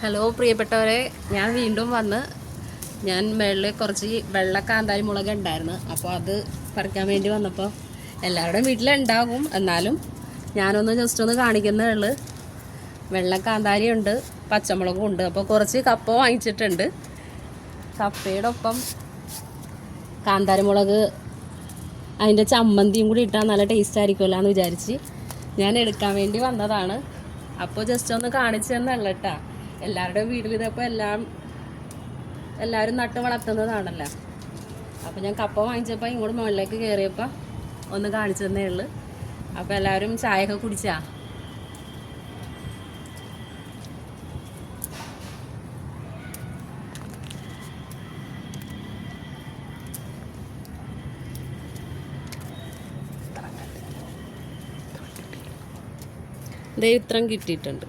Hello പ്രിയപ്പെട്ടവരെ, ഞാൻ വീണ്ടും വന്ന് മേളിൽ കുറച്ച് വെള്ള കാന്താരി മുളക് ഉണ്ടായിരുന്നു. അപ്പോൾ അത് പറിക്കാൻ വേണ്ടി വന്നപ്പോൾ എല്ലാവരുടെയും വീട്ടിലുണ്ടാകും, എന്നാലും ഞാനൊന്ന് ജസ്റ്റ് ഒന്ന് കാണിക്കുന്നേ ഉള്ളൂ. വെള്ള കാന്താരി ഉണ്ട്, പച്ചമുളകും ഉണ്ട്. അപ്പോൾ കുറച്ച് കപ്പ വാങ്ങിച്ചിട്ടുണ്ട്. കപ്പയുടെ ഒപ്പം കാന്താരി മുളക് അതിൻ്റെ ചമ്മന്തിയും കൂടി ഇട്ടാൽ നല്ല ടേസ്റ്റ് ആയിരിക്കുമല്ലോ എന്ന് വിചാരിച്ച് ഞാൻ എടുക്കാൻ വേണ്ടി വന്നതാണ്. അപ്പോൾ ജസ്റ്റ് ഒന്ന് കാണിച്ചു തന്നെയുള്ള കേട്ടോ. എല്ലാവരുടെയും വീട്ടിൽ ഇതപ്പോൾ എല്ലാവരും നട്ട് വളർത്തുന്നതാണല്ലോ. അപ്പോൾ ഞാൻ കപ്പ വാങ്ങിച്ചപ്പോൾ ഇങ്ങോട്ട് മുകളിലേക്ക് കയറിയപ്പോൾ ഒന്ന് കാണിച്ചു തന്നേ ഉള്ളൂ. അപ്പോൾ എല്ലാവരും ചായയൊക്കെ കുടിച്ചാ? ഇത്രയും കിട്ടിയിട്ടുണ്ട്.